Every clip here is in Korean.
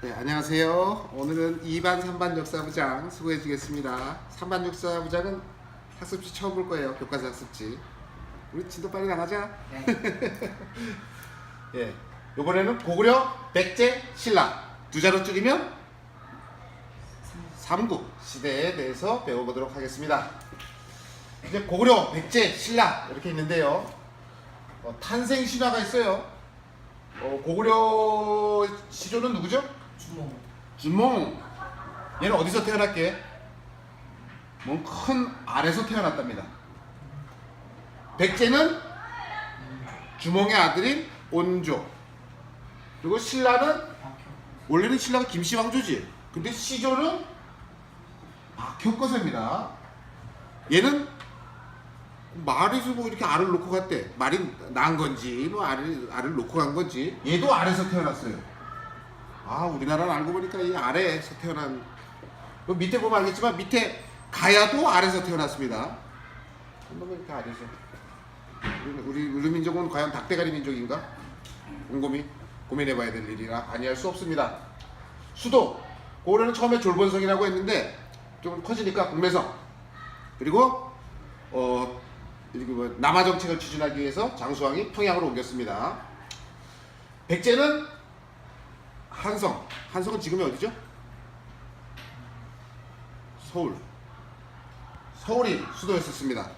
네, 안녕하세요. 오늘은 2반, 3반 역사부장 수고해 주겠습니다. 3반 역사부장은 학습지 처음 볼 거예요. 교과서 학습지. 우리 진도 빨리 나가자. 네. 예, 이번에는 고구려, 백제, 신라 두 자로 줄이면 삼국 시대에 대해서 배워보도록 하겠습니다. 이제 고구려, 백제, 신라 이렇게 있는데요. 탄생 신화가 있어요. 고구려 시조는 누구죠? 주몽. 주몽. 얘는 어디서 태어났게? 뭔 큰 알에서 태어났답니다. 백제는 주몽의 아들인 온조. 그리고 신라는 원래는 신라가 김씨왕조지. 근데 시조는 박효거사입니다. 얘는 말에서 뭐 이렇게 알을 놓고 갔대. 말이 낳은 건지 뭐 알을 놓고 간 건지. 얘도 알에서 태어났어요. 아, 우리나라는 알고 보니까 이 알에서 태어난, 밑에 보면 알겠지만 밑에 가야도 알에서 태어났습니다. 한번 이렇게 알에서. 우리 민족은 과연 닭대가리 민족인가? 곰곰이 고민해봐야 될 일이라 아니할 수 없습니다. 수도 고구려는 처음에 졸본성이라고 했는데 좀 커지니까 공매성. 그리고 남하 정책을 추진하기 위해서 장수왕이 평양으로 옮겼습니다. 백제는 한성은 지금이 어디죠? 서울이 수도였었습니다.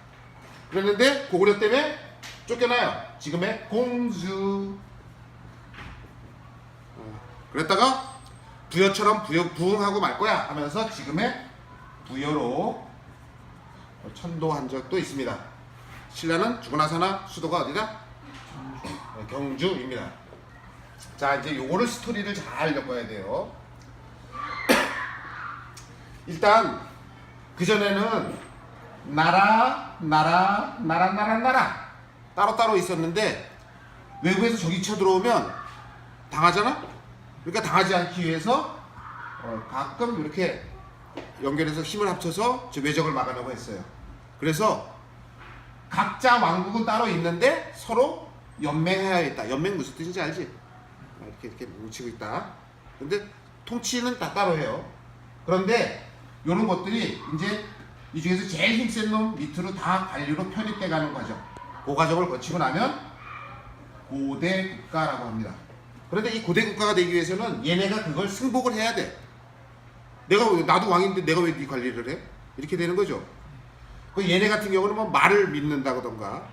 그랬는데 고구려 때문에 쫓겨나요. 지금의 공주. 그랬다가 부여처럼 부흥하고 말 거야 하면서 지금의 부여로 천도한 적도 있습니다. 신라는 죽으나 사나 수도가 어디다? 경주입니다. 자, 이제 요거를 스토리를 잘 엮어야 돼요. 일단 그전에는 나라 따로따로 있었는데 외부에서 적이 쳐들어오면 당하잖아? 그러니까 당하지 않기 위해서 가끔 이렇게 연결해서 힘을 합쳐서 외적을 막으려고 했어요. 그래서 각자 왕국은 따로 있는데 서로 연맹해야겠다. 연맹 무슨 뜻인지 알지? 이렇게 뭉치고 있다. 근데 통치는 다 따로 해요. 그런데 이런 것들이 이제 이 중에서 제일 힘센 놈 밑으로 다 관리로 편입돼 가는 과정. 그 과정을 거치고 나면 고대 국가라고 합니다. 그런데 이 고대 국가가 되기 위해서는 얘네가 그걸 승복을 해야 돼. 나도 왕인데 내가 왜 네 관리를 해? 이렇게 되는 거죠. 얘네 같은 경우는 뭐 말을 믿는다던가,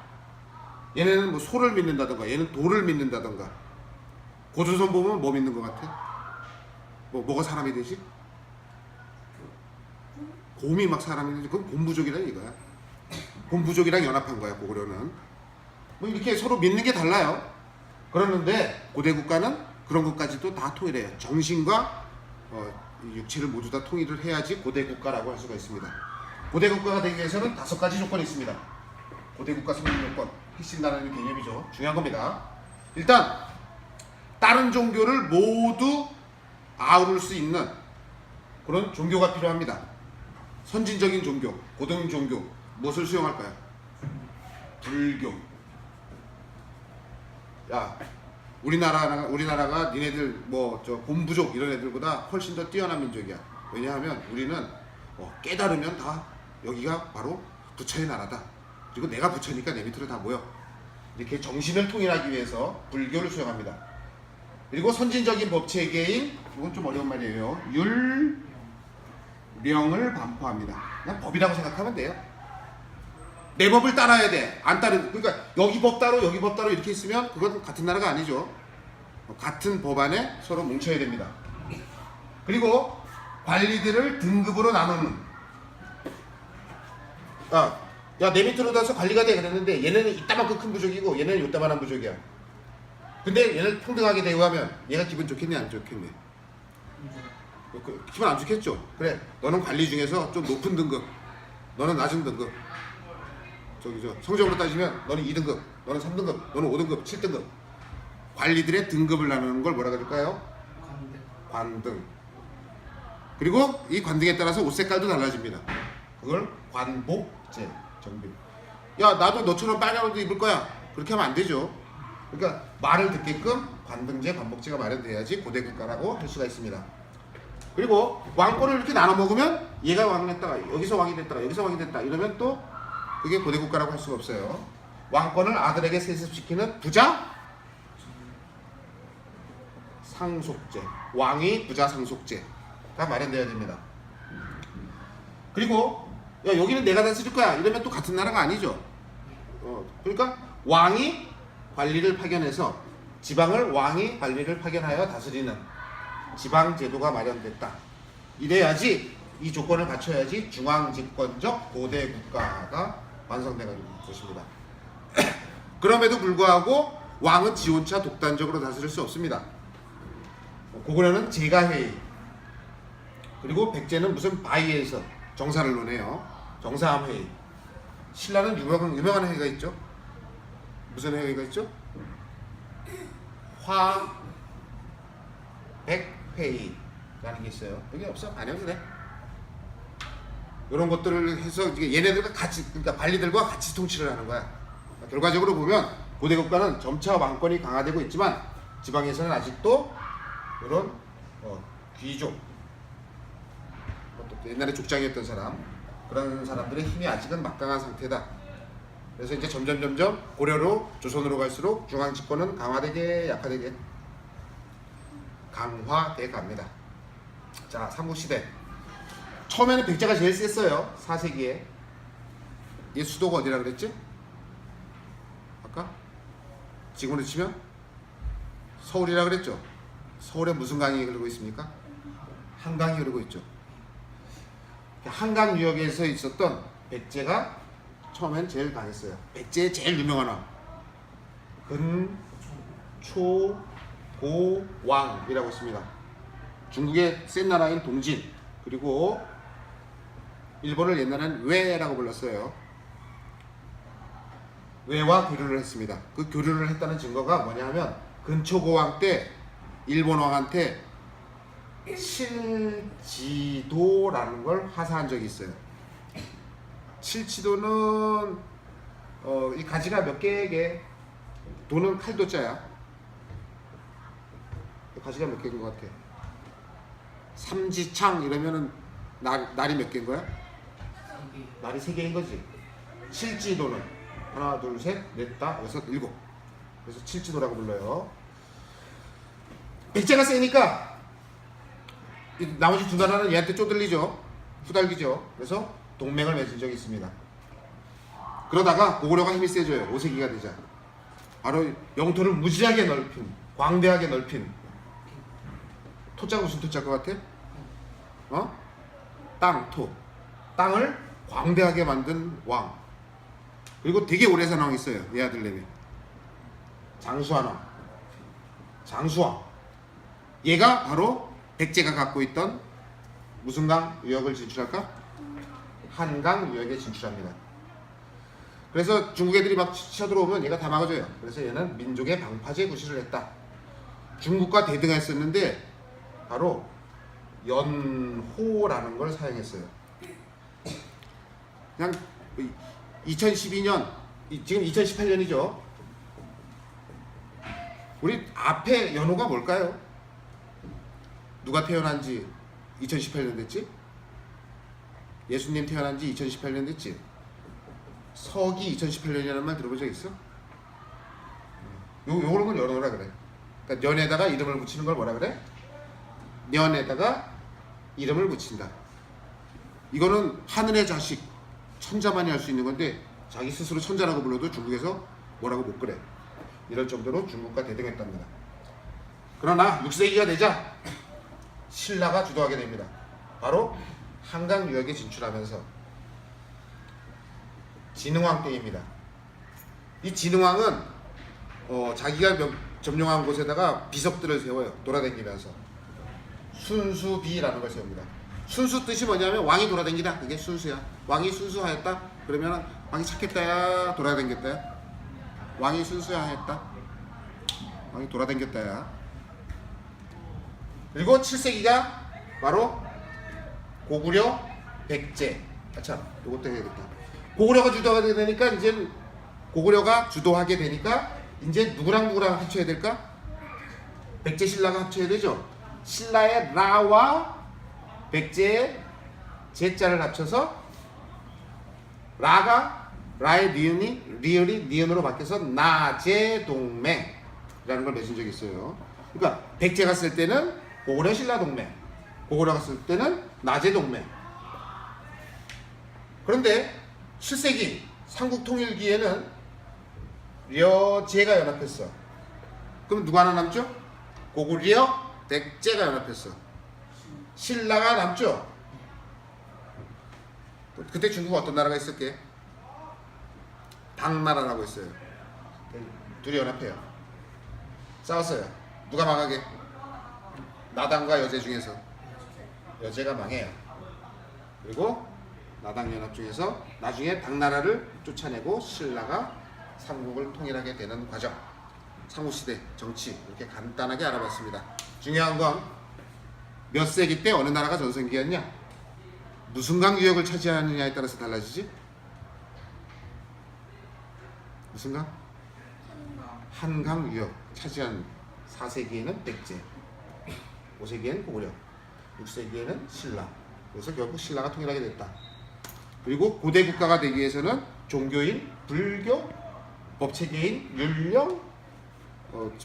얘네는 뭐 소를 믿는다던가, 얘는 돌을 믿는다던가. 고조선 보면 뭐 믿는 것 같아? 뭐가 사람이 되지? 곰이 막 사람이 되지? 그건 곰부족이라 이거야. 곰부족이랑 연합한 거야, 고구려는. 뭐 이렇게 서로 믿는 게 달라요. 그러는데 고대 국가는 그런 것까지도 다 통일해요. 정신과 육체를 모두 다 통일을 해야지 고대 국가라고 할 수가 있습니다. 고대 국가가 되기 위해서는 5가지 조건이 있습니다. 고대 국가 성립 요건, 핵심이라는 개념이죠. 중요한 겁니다. 일단 다른 종교를 모두 아우를 수 있는 그런 종교가 필요합니다. 선진적인 종교, 고등 종교, 무엇을 수용할까요? 불교. 야, 우리나라가 니네들 곰부족 이런 애들보다 훨씬 더 뛰어난 민족이야. 왜냐하면 우리는 깨달으면 다 여기가 바로 부처의 나라다. 그리고 내가 부처니까 내 밑으로 다 모여. 이렇게 정신을 통일하기 위해서 불교를 수용합니다. 그리고 선진적인 법 체계인, 이건 좀 어려운 말이에요. 율령을 반포합니다. 그냥 법이라고 생각하면 돼요. 내 법을 따라야 돼. 그러니까 여기 법 따로 여기 법 따로 이렇게 있으면 그건 같은 나라가 아니죠. 같은 법 안에 서로 뭉쳐야 됩니다. 그리고 관리들을 등급으로 나누는. 야, 내 밑으로 가서 관리가 돼 그랬는데 얘네는 이따만큼 큰 부족이고 얘네는 요따만한 부족이야. 근데 얘는 평등하게 대우하면 얘가 기분 좋겠니 안 좋겠니? 기분 안 좋겠죠. 그래, 너는 관리 중에서 좀 높은 등급, 너는 낮은 등급. 성적으로 따지면 너는 2등급, 너는 3등급, 너는 5등급, 7등급. 관리들의 등급을 나누는 걸 뭐라 그럴까요? 관등. 그리고 이 관등에 따라서 옷 색깔도 달라집니다. 그걸 관복제, 정비. 야, 나도 너처럼 빨간 옷 입을 거야. 그렇게 하면 안 되죠. 그러니까 말을 듣게끔 관등제, 관복제가 마련돼야지 고대 국가라고 할 수가 있습니다. 그리고 왕권을 이렇게 나눠 먹으면 얘가 왕이 됐다가 여기서 왕이 됐다가 여기서 왕이 됐다 이러면 또 그게 고대 국가라고 할 수가 없어요. 왕권을 아들에게 세습시키는 부자 상속제, 왕위 부자 상속제가 마련되어야 됩니다. 그리고 야 여기는 내가 다스릴 거야 이러면 또 같은 나라가 아니죠. 그러니까 왕이 관리를 파견해서 지방을 왕이 관리를 파견하여 다스리는 지방제도가 마련됐다. 이래야지 이 조건을 갖춰야지 중앙집권적 고대 국가가 완성되는 것입니다. 그럼에도 불구하고 왕은 지 혼자 독단적으로 다스릴 수 없습니다. 고구려는 제가회의, 그리고 백제는 무슨 바위에서 정사를 논해요. 정사함회의. 신라는 유명한 회의가 있죠. 무슨 회의가 있죠? 화백회의라는 게 있어요. 여기 없어? 안 해도 돼. 이런 것들을 해서 얘네들과 같이, 그러니까 발리들과 같이 통치를 하는 거야. 결과적으로 보면 고대 국가는 점차 왕권이 강화되고 있지만 지방에서는 아직도 이런 귀족, 옛날에 족장이었던 사람, 그런 사람들의 힘이 아직은 막강한 상태다. 그래서 이제 점점 고려로 조선으로 갈수록 중앙 집권은 강화되게 약화되게 강화돼 갑니다. 자, 삼국시대 처음에는 백제가 제일 셌어요. 4세기에. 얘 수도가 어디라 그랬지? 아까? 지금으로 치면 서울이라 그랬죠. 서울에 무슨 강이 흐르고 있습니까? 한강이 흐르고 있죠. 한강 유역에서 있었던 백제가 처음엔 제일 강했어요. 백제의 제일 유명한 왕 근초고왕이라고 있습니다. 중국의 센 나라인 동진, 그리고 일본을 옛날에는 외라고 불렀어요. 외와 교류를 했습니다. 그 교류를 했다는 증거가 뭐냐면 근초고왕 때 일본 왕한테 칠지도라는 걸 하사한 적이 있어요. 칠지도는 이 가지가 몇 개에 도는 칼도자야. 가지가 몇 개인 것 같아. 삼지창 이러면은 날이 몇 개인 거야? 날이 3개인 거지. 칠지도는 하나, 둘, 셋, 넷, 다, 여섯, 일곱. 그래서 칠지도라고 불러요. 백제가 세니까 나머지 두 나라는 얘한테 쪼들리죠. 후달기죠. 그래서 동맹을 맺은 적이 있습니다. 그러다가 고구려가 힘이 세져요. 5세기가 되자. 바로 영토를 무지하게 넓힌, 광대하게 넓힌, 토자가 무슨 토자일 것 같아? 땅을 광대하게 만든 왕. 그리고 되게 오래 산 왕이 있어요. 얘 아들내미 장수왕. 얘가 바로 백제가 갖고 있던 무슨 강 유역을 진출할까? 한강 유역에 진출합니다. 그래서 중국 애들이 막 쳐들어오면 얘가 다 막아줘요. 그래서 얘는 민족의 방파제 구실을 했다. 중국과 대등했었는데 바로 연호라는 걸 사용했어요. 그냥 2012년, 지금 2018년이죠. 우리 앞에 연호가 뭘까요? 누가 태어난 지 2018년 됐지? 예수님 태어난 지 2018년 됐지? 서기 2018년이라는 말 들어본 적 있어? 요런 걸 연호라 그래. 그러니까 년에다가 이름을 붙이는 걸 뭐라 그래? 년에다가 이름을 붙인다. 이거는 하늘의 자식, 천자만이 할 수 있는 건데 자기 스스로 천자라고 불러도 중국에서 뭐라고 못 그래. 이럴 정도로 중국과 대등했답니다. 그러나 6세기가 되자 신라가 주도하게 됩니다. 바로 한강 유역에 진출하면서 진흥왕 때입니다. 이 진흥왕은 자기가 점령한 곳에다가 비석들을 세워요. 돌아다니면서 순수비라는 걸 세웁니다. 순수 뜻이 뭐냐면 왕이 돌아다니다. 그게 순수야. 왕이 순수하였다. 그러면 왕이 착했다야, 돌아다녔다야. 왕이 순수하였다. 왕이 돌아다녔다야. 그리고 7세기가 바로 고구려, 백제. 참, 이것도 해야겠다. 고구려가 주도하게 되니까 이제 고구려가 주도하게 되니까 이제 누구랑 누구랑 합쳐야 될까? 백제 신라가 합쳐야 되죠. 신라의 라와 백제의 제자를 합쳐서 라의 리을이 니은으로 바뀌어서 나제동맹이라는 걸 내신 적이 있어요. 그러니까 백제가 쓸 때는 고구려 신라 동맹, 고구려가 쓸 때는 나제 동맹. 그런데 7세기 삼국 통일기에는 려제가 연합했어. 그럼 누가 하나 남죠? 고구려, 백제가 연합했어. 신라가 남죠? 그때 중국 어떤 나라가 있었게? 당나라라고 있어요. 둘이 연합해요. 싸웠어요. 누가 망하게? 나당과 여제 중에서 여제가 망해요. 그리고 나당 연합 중에서 나중에 당나라를 쫓아내고 신라가 삼국을 통일하게 되는 과정. 삼국시대 정치 이렇게 간단하게 알아봤습니다. 중요한 건 몇 세기 때 어느 나라가 전성기였냐? 무슨 강 유역을 차지하느냐에 따라서 달라지지? 무슨 강? 한강 유역 차지한 4세기에는 백제, 5세기에는 고구려, 6세기에는 신라. 그래서 결국 신라가 통일하게 됐다. 그리고 고대 국가가 되기 위해서는 종교인, 불교, 법체계인, 율령,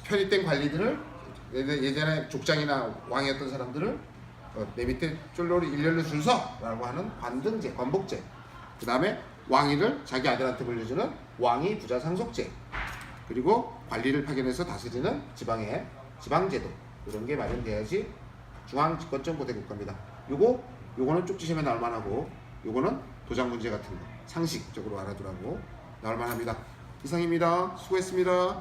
편입된 관리들을 예전에 족장이나 왕이었던 사람들을 내 밑에 쫄로리 일렬로 줄 서라고 하는 관등제, 관복제. 그 다음에 왕위를 자기 아들한테 물려주는 왕위 부자 상속제. 그리고 관리를 파견해서 다스리는 지방의 지방제도. 이런 게 마련돼야지 중앙 집권적 고대 국가입니다. 요거는 쪽지시험에 나올 만하고 요거는 도장 문제 같은 거 상식적으로 알아두라고 나올 만합니다. 이상입니다. 수고했습니다.